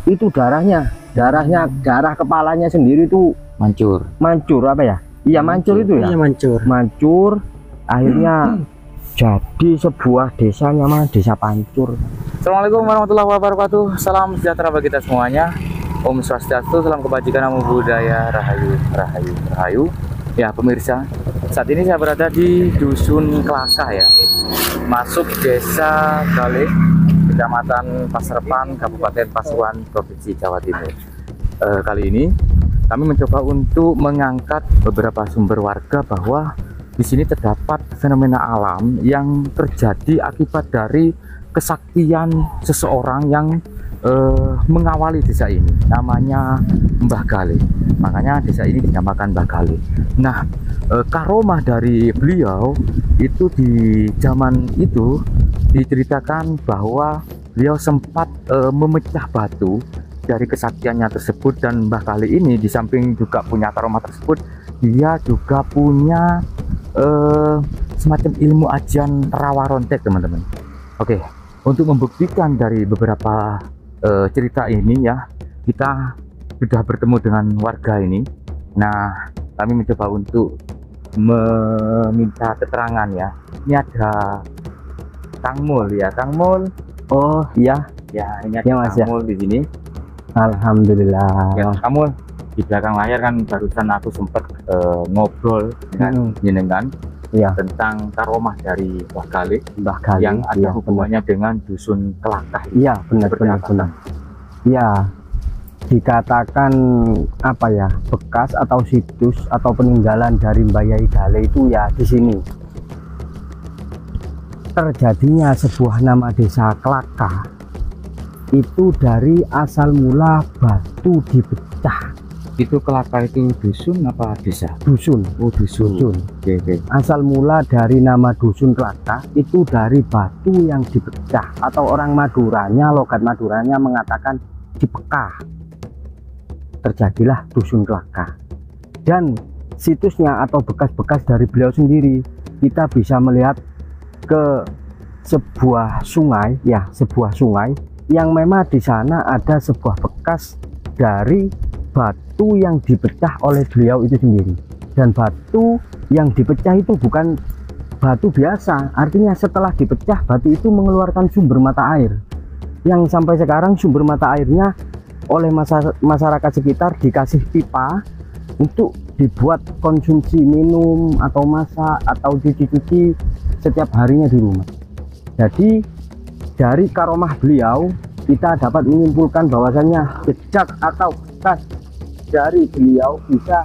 itu darah kepalanya sendiri itu mancur apa ya? Iya mancur itu ya. Iya mancur. Akhirnya jadi sebuah desa namanya Desa Pancur. Assalamualaikum warahmatullahi wabarakatuh. Salam sejahtera bagi kita semuanya. Om Swastiastu, salam kebajikan, namo buddhaya, rahayu, rahayu, rahayu. Ya pemirsa, saat ini saya berada di Dusun Kelakah ya, masuk Desa Galih, Kecamatan Pasrepan, Kabupaten Pasuruan, Provinsi Jawa Timur. Kali ini kami mencoba untuk mengangkat beberapa sumber warga bahwa di sini terdapat fenomena alam yang terjadi akibat dari kesaktian seseorang yang mengawali desa ini, namanya Mbah Galih. Makanya desa ini dinamakan Mbah Galih. Nah, karomah dari beliau itu di zaman itu diceritakan bahwa beliau sempat memecah batu dari kesaktiannya tersebut, dan Mbah Galih ini di samping juga punya karomah tersebut, dia juga punya semacam ilmu ajian rawa rontek, teman-teman. Oke, untuk membuktikan dari beberapa cerita ini ya, kita sudah bertemu dengan warga ini. Nah, kami mencoba untuk meminta keterangan ya. Ini ada Kang Mul ya, Kang Mul. Oh iya ya, ini ada ya, Mas, Kang Mul di sini. Alhamdulillah Ya, Kang Mul, di belakang layar kan barusan aku sempat ngobrol dengan jenengan ya, tentang karomah dari Mbah Galih yang ada hubungannya dengan Dusun Kelakah. Iya benar. Ya, dikatakan apa ya, bekas atau situs atau peninggalan dari Mbah Yai Galih itu ya di sini. Terjadinya sebuah nama desa Kelakah itu dari asal mula batu dipecah. Itu Kelakah itu dusun apa desa? Dusun. Oh dusun. Oke. Asal mula dari nama Dusun Kelakah itu dari batu yang dipecah, atau orang Maduranya, logat Maduranya mengatakan dipekah. Terjadilah Dusun Kelakah. Dan situsnya atau bekas-bekas dari beliau sendiri, kita bisa melihat ke sebuah sungai ya, sebuah sungai yang memang di sana ada sebuah bekas dari batu yang dipecah oleh beliau itu sendiri. Dan batu yang dipecah itu bukan batu biasa, artinya setelah dipecah batu itu mengeluarkan sumber mata air yang sampai sekarang sumber mata airnya oleh masyarakat sekitar dikasih pipa untuk dibuat konsumsi minum atau masak atau cuci-cuci setiap harinya di rumah. Jadi dari karomah beliau kita dapat menyimpulkan bahwasannya jejak atau bekas dari beliau bisa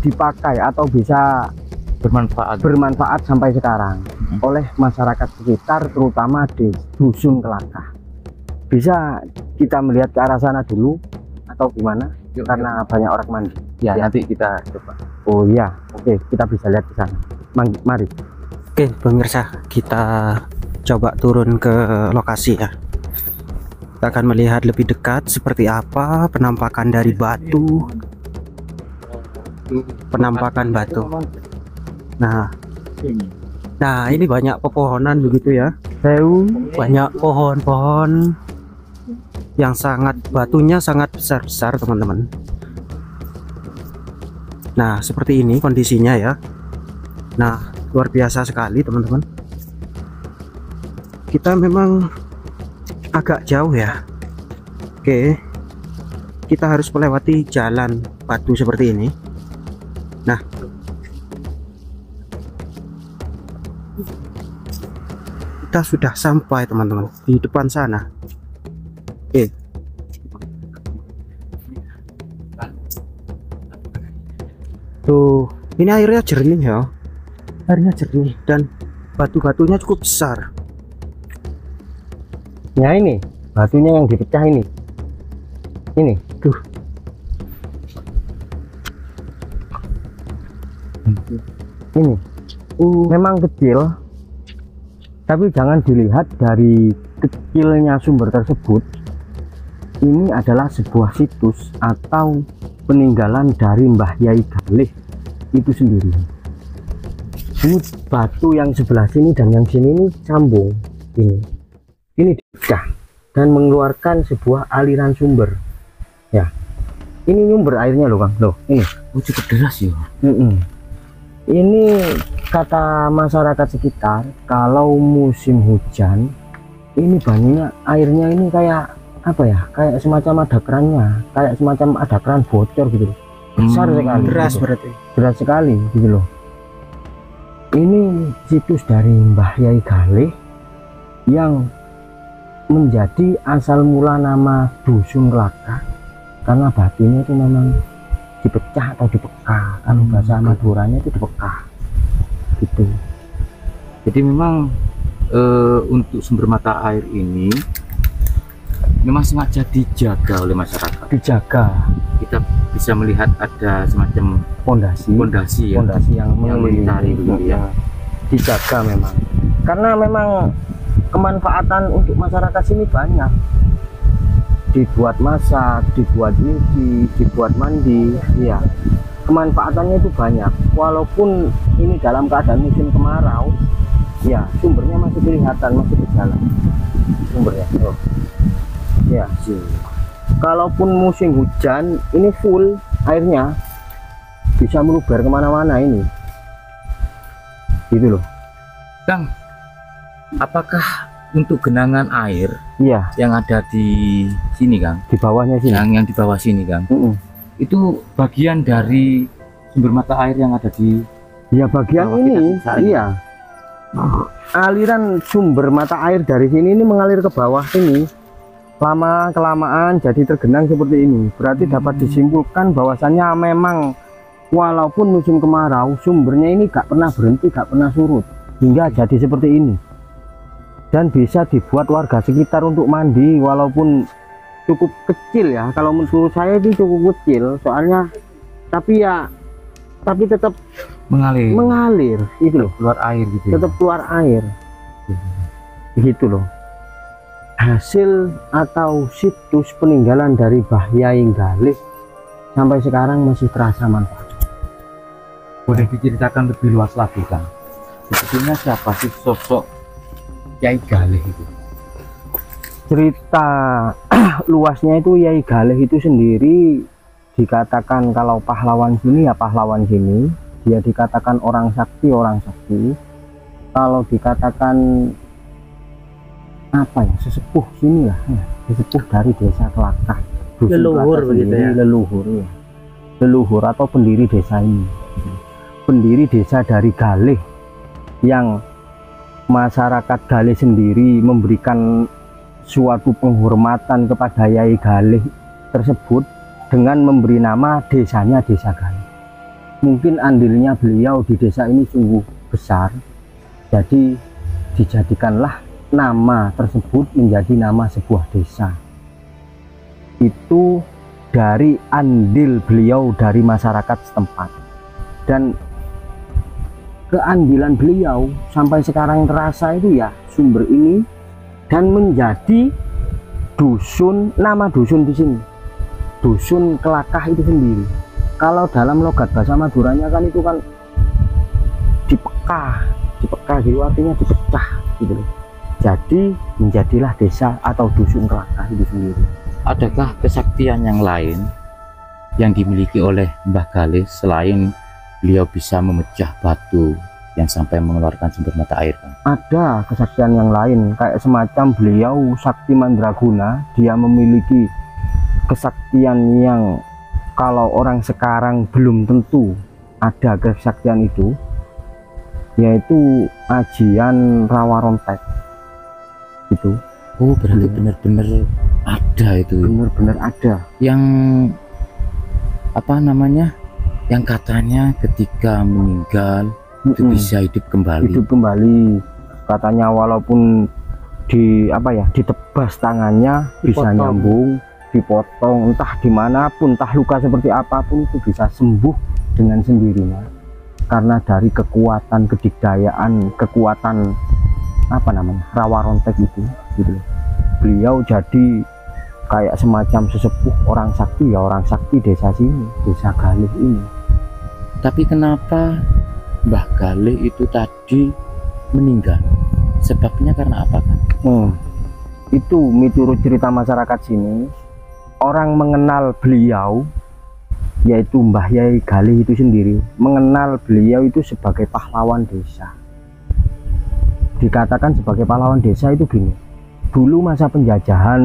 dipakai atau bisa bermanfaat sampai sekarang oleh masyarakat sekitar, terutama di Dusun Kelakah. Bisa kita melihat ke arah sana dulu atau gimana? Karena banyak orang mandi ya. Nanti kita coba. Oh iya, oke, kita bisa lihat ke sana. Mari. Oke pemirsa, kita coba turun ke lokasi ya. Kita akan melihat lebih dekat seperti apa penampakan dari batu. Nah ini banyak pepohonan begitu ya. Banyak pohon-pohon yang batunya sangat besar-besar, teman-teman. Nah seperti ini kondisinya ya. Nah luar biasa sekali, teman-teman. Kita memang agak jauh ya. Oke, kita harus melewati jalan batu seperti ini. Nah, kita sudah sampai, teman-teman, di depan sana. Oke. Tuh, ini airnya jernih ya. Airnya jernih dan batu-batunya cukup besar. Ya ini batunya yang dipecah ini tuh. Ini memang kecil, tapi jangan dilihat dari kecilnya sumber tersebut. Ini adalah sebuah situs atau peninggalan dari Mbah Yai Galih itu sendiri. Ini batu yang sebelah sini dan yang sini ini sambung. Ini dipecah dan mengeluarkan sebuah aliran sumber. Ya, ini sumber airnya loh Kang, loh ini. Oh, cukup deras ya. Ini kata masyarakat sekitar, kalau musim hujan ini banyunya, airnya ini kayak apa ya, kayak semacam ada kerannya, kayak semacam ada keran bocor gitu loh. Besar sekali, Deras gitu. berarti. Deras sekali gitu loh. Ini situs dari Mbah Yai Galih yang menjadi asal mula nama Dusun Klakah, karena batunya itu memang dipecah atau dipekah. Kalau bahasa Maduranya itu dipekah gitu. Jadi memang untuk sumber mata air ini memang sengaja dijaga oleh masyarakat. Dijaga, Kita bisa melihat ada semacam fondasi ya, yang melingkari mengelilingi, begitu ya. dijaga memang, karena memang kemanfaatan untuk masyarakat sini banyak. Dibuat masak, dibuat nyuci, dibuat mandi, ya kemanfaatannya itu banyak. Walaupun ini dalam keadaan musim kemarau, ya sumbernya masih kelihatan, masih berjalan sumbernya. Oh. Ya, kalaupun musim hujan ini full airnya, bisa meluber kemana-mana ini, gitu loh Kang, apakah untuk genangan air iya yang ada di sini Kang, di bawahnya sini. yang di bawah sini Kang, itu bagian dari sumber mata air yang ada di Ya bagian bawah ini, kita ini? iya. Aliran sumber mata air dari sini ini mengalir ke bawah sini. Lama kelamaan jadi tergenang seperti ini. Berarti dapat disimpulkan bahwasannya memang walaupun musim kemarau, sumbernya ini gak pernah berhenti, gak pernah surut, hingga jadi seperti ini. Dan bisa dibuat warga sekitar untuk mandi, walaupun cukup kecil ya. Kalau menurut saya itu cukup kecil, soalnya tapi tetap mengalir itu loh, keluar air gitu ya? tetap keluar air gitu loh. Hasil atau situs peninggalan dari Mbah Yai Galih sampai sekarang masih terasa manfaat. Boleh diceritakan lebih luas lagi Kang, sebetulnya siapa sih sosok Yai Galih itu? Cerita luasnya itu Yai Galih itu sendiri dikatakan, kalau pahlawan sini ya pahlawan sini, dia dikatakan orang sakti. Kalau dikatakan apa ya, sesepuh sini lah ya, sesepuh dari desa Klakah, Dusun Leluhur Klakah begitu sendiri, ya? leluhur atau pendiri desa ini, pendiri desa dari Galih, yang masyarakat Galih sendiri memberikan suatu penghormatan kepada Yai Galih tersebut dengan memberi nama desanya Desa Galih. Mungkin andilnya beliau di desa ini sungguh besar, jadi dijadikanlah nama tersebut menjadi nama sebuah desa. Itu dari andil beliau dari masyarakat setempat, dan keandilan beliau sampai sekarang terasa itu ya sumber ini, dan menjadi dusun, nama dusun di sini Dusun Klakah itu sendiri. Kalau dalam logat bahasa Maduranya kan itu kan dipekah gitu, artinya dipecah gitu loh. Jadi menjadilah desa atau Dusun Klakah itu sendiri. Adakah kesaktian yang lain yang dimiliki oleh Mbah Galih selain beliau bisa memecah batu yang sampai mengeluarkan sumber mata air Kang? Ada kesaktian yang lain, kayak semacam beliau Sakti Mandraguna. Dia memiliki kesaktian yang kalau orang sekarang belum tentu ada kesaktian itu, yaitu ajian rawa rontek itu. Oh, berarti benar-benar ada itu, Benar-benar ada. yang apa namanya, yang katanya ketika meninggal itu bisa hidup kembali. Katanya walaupun ditebas tangannya bisa nyambung, dipotong, entah dimanapun, entah luka seperti apapun itu bisa sembuh dengan sendirinya, karena dari kekuatan kedikdayaan, kekuatan rawa rontek itu gitu. Beliau jadi kayak semacam sesepuh, orang sakti desa sini, Desa Galih ini. Tapi kenapa Mbah Galih itu tadi meninggal? Sebabnya karena apa kan? itu menurut cerita masyarakat sini, orang mengenal beliau, yaitu Mbah Yai Galih itu sendiri, mengenal beliau itu sebagai pahlawan desa. Dikatakan sebagai pahlawan desa itu gini, dulu masa penjajahan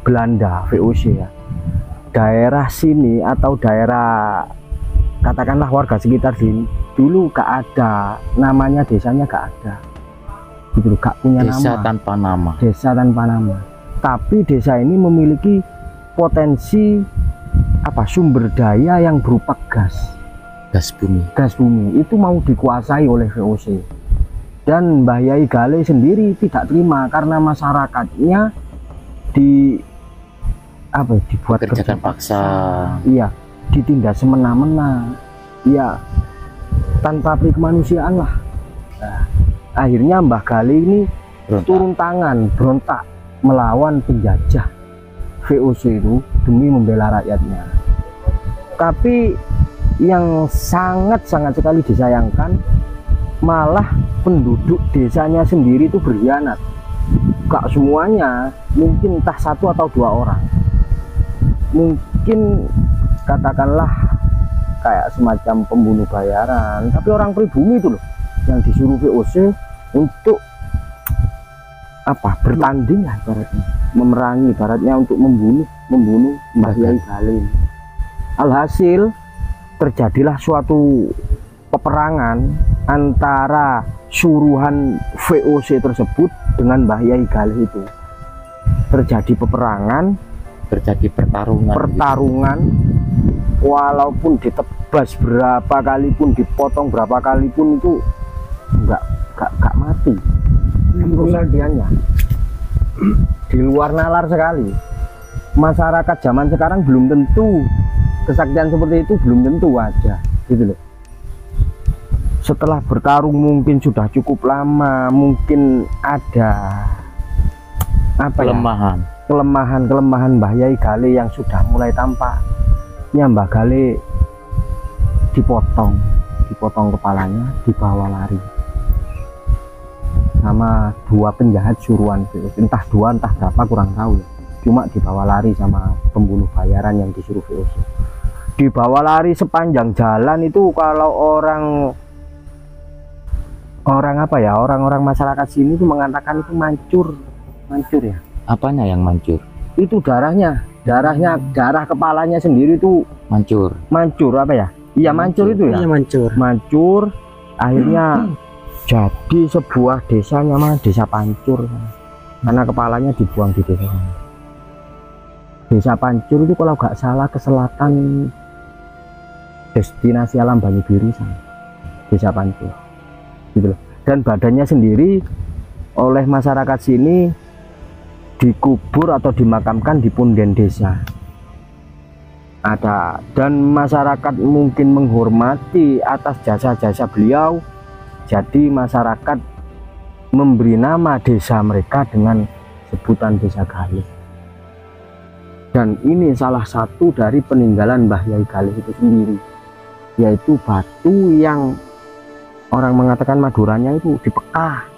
Belanda, VOC ya, daerah sini atau daerah katakanlah warga sekitar sini dulu gak ada namanya, desanya gak ada gitu, gak punya Desa nama, tanpa nama. desa tanpa nama. Tapi desa ini memiliki potensi apa, sumber daya yang berupa gas bumi itu mau dikuasai oleh VOC. Dan Mbah Yai Galih sendiri tidak terima karena masyarakatnya dibuat kerja paksa. Iya, ditindas semena-mena, iya, tanpa kemanusiaan lah. Nah, akhirnya Mbah Galih ini turun tangan, berontak melawan penjajah VOC itu demi membela rakyatnya. Tapi yang sangat-sangat sekali disayangkan, malah penduduk desanya sendiri itu berkhianat. Gak semuanya, mungkin entah 1 atau 2 orang, mungkin katakanlah kayak semacam pembunuh bayaran, tapi orang pribumi itu loh yang disuruh VOC untuk apa, bertanding lah ibaratnya, memerangi, ibaratnya untuk membunuh Mbah Yai Galih. Alhasil terjadilah suatu peperangan antara suruhan VOC tersebut dengan Mbah Yai Galih itu. Terjadi peperangan, terjadi pertarungan, walaupun ditebas berapa kali pun, dipotong berapa kali pun, itu enggak mati kemudiannya. Di luar nalar sekali. Masyarakat zaman sekarang belum tentu kesaktian seperti itu, belum tentu ada gitu loh. Setelah bertarung mungkin sudah cukup lama, mungkin ada apa kelemahan Mbah Yai Galih yang sudah mulai tampak. Ya, Mbah Galih dipotong kepalanya, dibawa lari sama 2 penjahat suruhan VOC, entah 2 entah berapa kurang tahu ya. Cuma dibawa lari sama pembunuh bayaran yang disuruh VOC. Dibawa lari sepanjang jalan itu, kalau orang-orang masyarakat sini itu mengatakan itu mancur ya. Apanya yang mancur? Itu darah kepalanya sendiri itu mancur apa ya? Iya, mancur itu ya. Iya, mancur. Akhirnya jadi sebuah desa namanya Desa Pancur, karena kepalanya dibuang di desa. Desa Pancur itu kalau nggak salah ke selatan destinasi alam Banyubiri sana, Desa Pancur gitu loh. Dan badannya sendiri oleh masyarakat sini dikubur atau dimakamkan di punden desa ada, dan masyarakat mungkin menghormati atas jasa-jasa beliau. Jadi masyarakat memberi nama desa mereka dengan sebutan Desa Galih. Dan ini salah satu dari peninggalan Mbah Yai Galih itu sendiri, yaitu batu yang orang mengatakan Maduranya itu dipekah.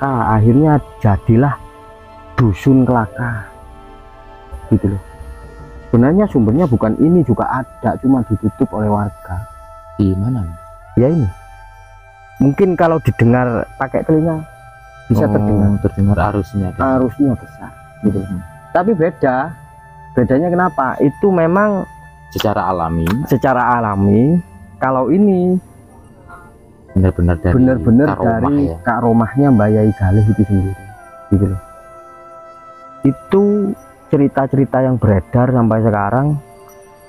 Akhirnya jadilah Dusun Kelaka gitu loh. Sebenarnya sumbernya bukan ini, juga ada, cuma ditutup oleh warga. Di mana? Ya ini. Mungkin kalau didengar pakai telinga bisa terdengar arusnya besar gitu. Tapi bedanya kenapa? Itu memang secara alami. Kalau ini benar-benar dari karomahnya Mbah Yai Galih itu sendiri gitu loh. Itu cerita-cerita yang beredar sampai sekarang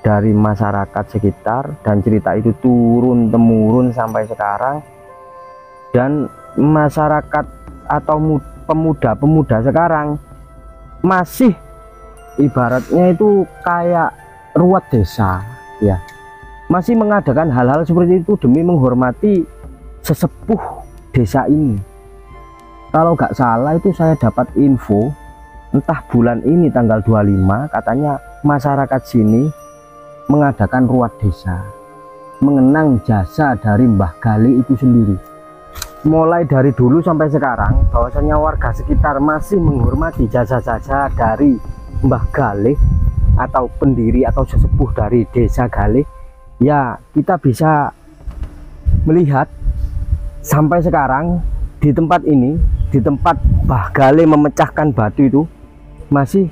dari masyarakat sekitar, dan cerita itu turun temurun sampai sekarang. Dan masyarakat atau pemuda-pemuda sekarang masih ibaratnya itu kayak ruwet desa ya, masih mengadakan hal-hal seperti itu demi menghormati sesepuh desa ini. Kalau nggak salah itu saya dapat info, entah bulan ini tanggal 25, katanya masyarakat sini mengadakan ruwet desa mengenang jasa dari Mbah Galih itu sendiri. mulai dari dulu sampai sekarang bahwasanya warga sekitar masih menghormati jasa-jasa dari Mbah Galih atau pendiri atau sesepuh dari desa Galih, ya kita bisa melihat sampai sekarang di tempat ini, di tempat Mbah Galih memecahkan batu itu masih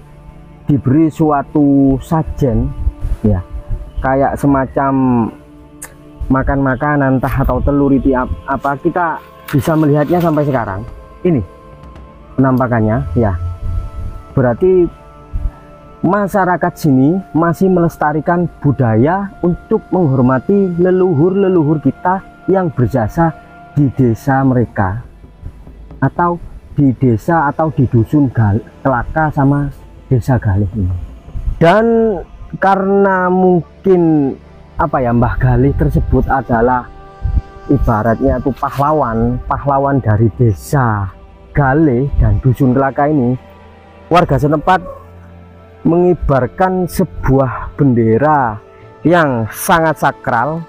diberi suatu sajen ya, kayak semacam makan-makanan entah atau telur itu apa, kita bisa melihatnya sampai sekarang. Ini penampakannya ya, berarti masyarakat sini masih melestarikan budaya untuk menghormati leluhur-leluhur kita yang berjasa di desa mereka atau di desa atau di dusun Kelaka sama desa Galih ini. Dan karena mungkin apa ya, Mbah Galih tersebut adalah ibaratnya itu pahlawan dari desa Galih dan dusun Kelaka ini, warga setempat mengibarkan sebuah bendera yang sangat sakral,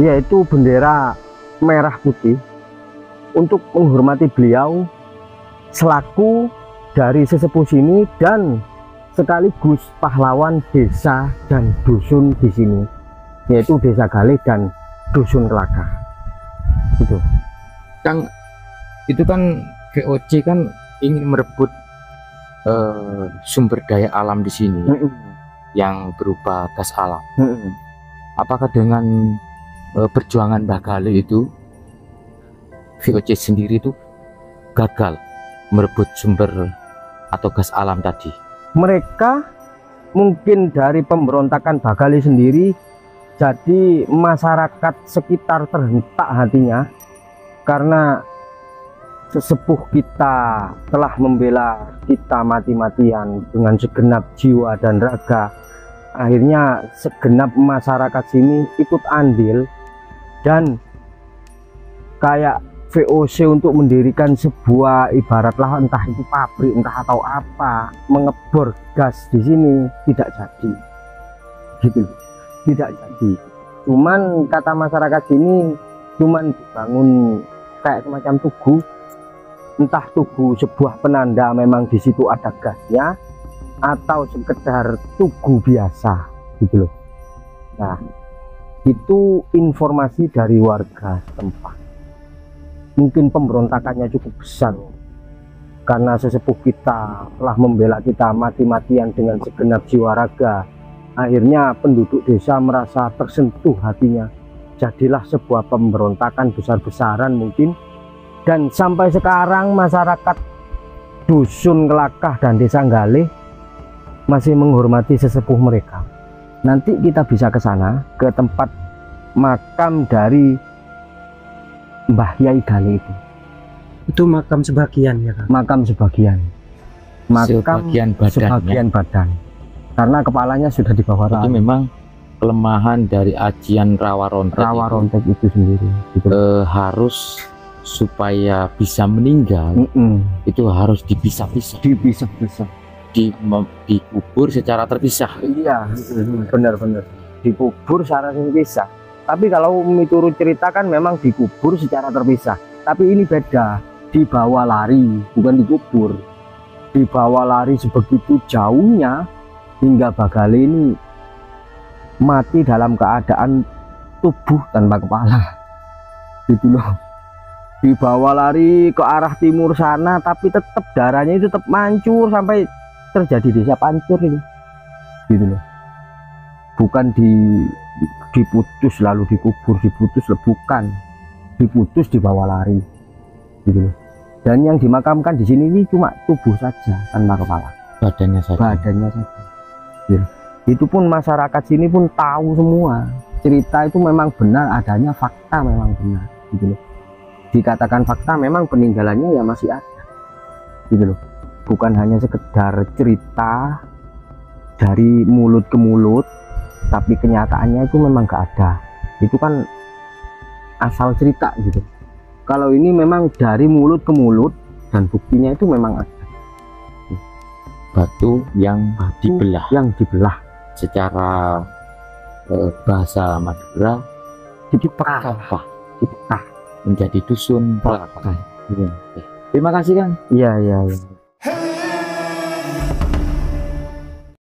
yaitu bendera merah putih, untuk menghormati beliau selaku dari sesepuh sini dan sekaligus pahlawan desa dan dusun di sini, yaitu desa Galih dan dusun Kelaka. Itu Kang, itu kan VOC kan ingin merebut sumber daya alam di sini yang berupa gas alam. Apakah dengan perjuangan Mbah Galih itu VOC sendiri itu gagal merebut sumber atau gas alam tadi? Mereka mungkin dari pemberontakan Mbah Galih sendiri, jadi masyarakat sekitar terhentak hatinya karena sesepuh kita telah membela kita mati-matian dengan segenap jiwa dan raga. Akhirnya segenap masyarakat sini ikut andil dan kayak VOC untuk mendirikan sebuah ibaratlah entah itu pabrik entah atau apa, mengebor gas di sini tidak jadi, gitu, tidak jadi. Cuman kata masyarakat sini cuman dibangun kayak semacam tugu, entah tugu sebuah penanda memang di situ ada gasnya atau sekedar tugu biasa gitu loh. Nah, itu informasi dari warga setempat. Mungkin pemberontakannya cukup besar karena sesepuh kita telah membela kita mati-matian dengan segenap jiwa raga. Akhirnya penduduk desa merasa tersentuh hatinya, jadilah sebuah pemberontakan besar-besaran mungkin. Dan sampai sekarang masyarakat dusun Kelakah dan desa Galih masih menghormati sesepuh mereka. Nanti kita bisa ke sana, ke tempat makam dari Mbah Yai Galih itu. Itu makam sebagian ya, Kang? Makam sebagian. Makam sebagian badan. Karena kepalanya sudah di bawah Itu memang kelemahan dari ajian Rawa Rontek itu sendiri. Gitu. Harus supaya bisa meninggal itu harus dipisah-pisah. Dikubur secara terpisah. Iya, benar-benar dikubur secara terpisah. Tapi kalau miturut cerita kan memang dikubur secara terpisah. Tapi ini beda, dibawa lari, bukan dikubur. Dibawa lari sebegitu jauhnya hingga Mbah Galih ini mati dalam keadaan tubuh tanpa kepala. Gitu loh. Dibawa lari ke arah timur sana, tapi tetap darahnya itu tetap mancur sampai terjadi desa Pancur ini. Gitu loh. Bukan diputus lalu dikubur, bukan, diputus dibawa lari, gitu loh. Dan yang dimakamkan di sini ini cuma tubuh saja tanpa kepala, badannya saja. Gitu. Itu pun masyarakat sini pun tahu semua, cerita itu memang benar adanya, fakta memang benar, gitu loh. Dikatakan fakta memang peninggalannya ya masih ada, gitu loh. Bukan hanya sekedar cerita dari mulut ke mulut, tapi kenyataannya itu memang gak ada. Itu kan asal cerita gitu. Kalau ini memang dari mulut ke mulut dan buktinya itu memang ada. Batu yang dibelah secara bahasa Madura dipekah. menjadi dusun Klaka. Iya. Terima kasih Kang. Iya.